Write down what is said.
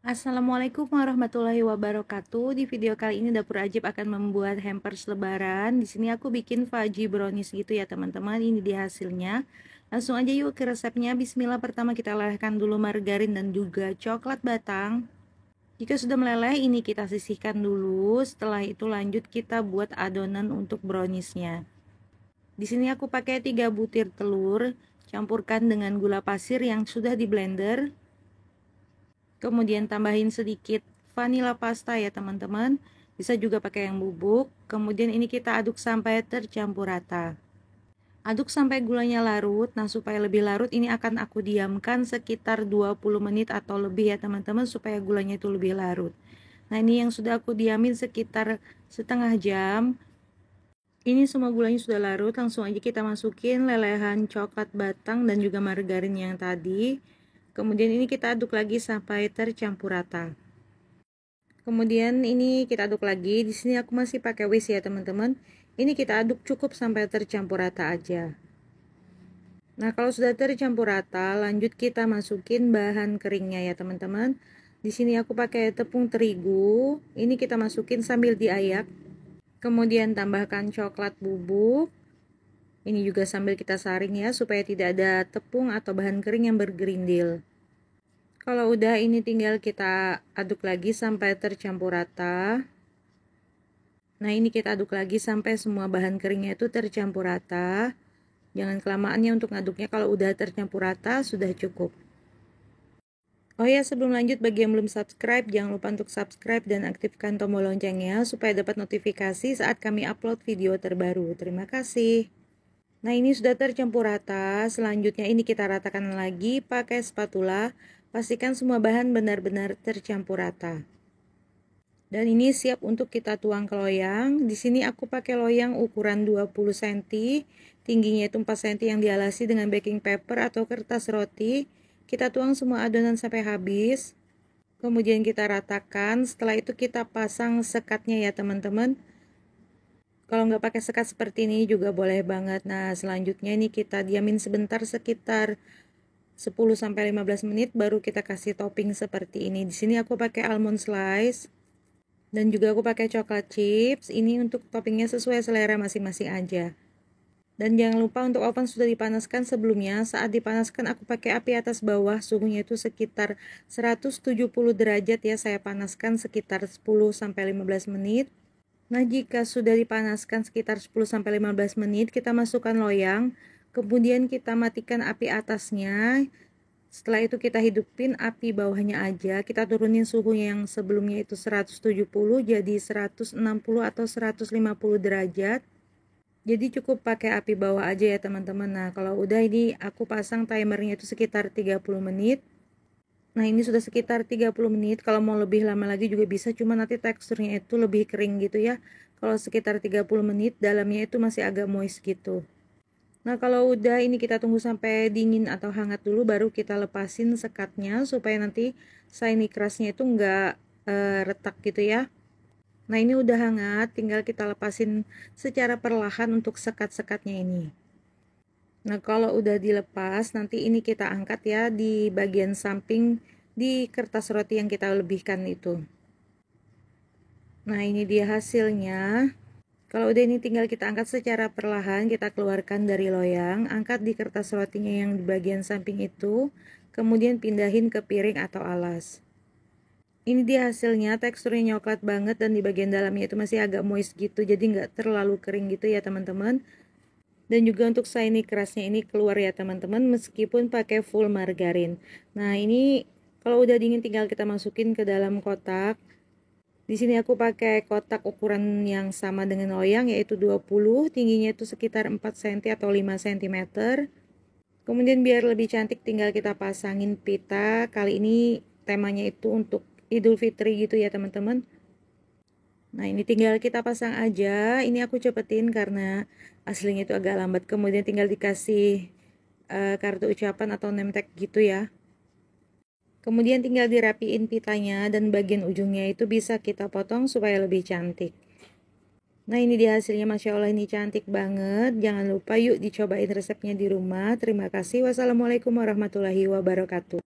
Assalamualaikum warahmatullahi wabarakatuh. Di video kali ini Dapur Ajib akan membuat hampers lebaran. Di sini aku bikin fudgy brownies gitu ya teman-teman. Ini dia hasilnya. Langsung aja yuk ke resepnya. Bismillah, pertama kita lelehkan dulu margarin dan juga coklat batang. Jika sudah meleleh, ini kita sisihkan dulu. Setelah itu lanjut kita buat adonan untuk browniesnya. Di sini aku pakai 3 butir telur, campurkan dengan gula pasir yang sudah di blender. Kemudian tambahin sedikit vanilla pasta ya teman-teman, bisa juga pakai yang bubuk. Kemudian ini kita aduk sampai tercampur rata. Aduk sampai gulanya larut. Nah, supaya lebih larut ini akan aku diamkan sekitar 20 menit atau lebih ya teman-teman, supaya gulanya itu lebih larut. Nah, ini yang sudah aku diamin sekitar setengah jam. Ini semua gulanya sudah larut. Langsung aja kita masukin lelehan coklat batang dan juga margarin yang tadi. Kemudian ini kita aduk lagi sampai tercampur rata. Kemudian ini kita aduk lagi. Di sini aku masih pakai whisk ya teman-teman. Ini kita aduk cukup sampai tercampur rata aja. Nah, kalau sudah tercampur rata, lanjut kita masukin bahan keringnya ya teman-teman. Di sini aku pakai tepung terigu. Ini kita masukin sambil diayak. Kemudian tambahkan coklat bubuk. Ini juga sambil kita saring ya, supaya tidak ada tepung atau bahan kering yang bergerindil. Kalau udah, ini tinggal kita aduk lagi sampai tercampur rata. Nah, ini kita aduk lagi sampai semua bahan keringnya itu tercampur rata. Jangan kelamaannya untuk ngaduknya, kalau udah tercampur rata sudah cukup. Oh ya, sebelum lanjut, bagi yang belum subscribe, jangan lupa untuk subscribe dan aktifkan tombol loncengnya supaya dapat notifikasi saat kami upload video terbaru. Terima kasih. Nah, ini sudah tercampur rata. Selanjutnya ini kita ratakan lagi pakai spatula. Pastikan semua bahan benar-benar tercampur rata. Dan ini siap untuk kita tuang ke loyang. Di sini aku pakai loyang ukuran 20 cm, tingginya itu 4 cm yang dialasi dengan baking paper atau kertas roti. Kita tuang semua adonan sampai habis. Kemudian kita ratakan. Setelah itu kita pasang sekatnya ya teman-teman. Kalau nggak pakai sekat seperti ini juga boleh banget. Nah, selanjutnya ini kita diamin sebentar sekitar 10-15 menit baru kita kasih topping seperti ini. Di sini aku pakai almond slice dan juga aku pakai coklat chips. Ini untuk toppingnya sesuai selera masing-masing aja. Dan jangan lupa untuk oven sudah dipanaskan sebelumnya. Saat dipanaskan aku pakai api atas bawah, suhunya itu sekitar 170 derajat ya. Saya panaskan sekitar 10-15 menit. Nah, jika sudah dipanaskan sekitar 10-15 menit, kita masukkan loyang, kemudian kita matikan api atasnya. Setelah itu kita hidupin api bawahnya aja, kita turunin suhunya yang sebelumnya itu 170 jadi 160 atau 150 derajat. Jadi cukup pakai api bawah aja ya teman-teman. Nah, kalau udah, ini aku pasang timernya itu sekitar 30 menit. Nah, ini sudah sekitar 30 menit. Kalau mau lebih lama lagi juga bisa, cuma nanti teksturnya itu lebih kering gitu ya. Kalau sekitar 30 menit, dalamnya itu masih agak moist gitu. Nah, kalau udah, ini kita tunggu sampai dingin atau hangat dulu, baru kita lepasin sekatnya supaya nanti shiny crustnya itu nggak retak gitu ya. Nah, ini udah hangat, tinggal kita lepasin secara perlahan untuk sekat-sekatnya ini. Nah, kalau udah dilepas, nanti ini kita angkat ya di bagian samping di kertas roti yang kita lebihkan itu. Nah, ini dia hasilnya. Kalau udah, ini tinggal kita angkat secara perlahan, kita keluarkan dari loyang, angkat di kertas rotinya yang di bagian samping itu, kemudian pindahin ke piring atau alas. Ini dia hasilnya, teksturnya coklat banget dan di bagian dalamnya itu masih agak moist gitu, jadi nggak terlalu kering gitu ya teman-teman. Dan juga untuk shiny crustnya ini keluar ya teman-teman, meskipun pakai full margarin. Nah, ini kalau udah dingin tinggal kita masukin ke dalam kotak. Di sini aku pakai kotak ukuran yang sama dengan loyang, yaitu 20, tingginya itu sekitar 4 cm atau 5 cm. Kemudian biar lebih cantik tinggal kita pasangin pita. Kali ini temanya itu untuk Idul Fitri gitu ya teman-teman. Nah, ini tinggal kita pasang aja. Ini aku cepetin karena aslinya itu agak lambat. Kemudian tinggal dikasih kartu ucapan atau name tag gitu ya. Kemudian tinggal dirapiin pitanya dan bagian ujungnya itu bisa kita potong supaya lebih cantik. Nah, ini dia hasilnya, Masya Allah, ini cantik banget. Jangan lupa yuk dicobain resepnya di rumah. Terima kasih. Wassalamualaikum warahmatullahi wabarakatuh.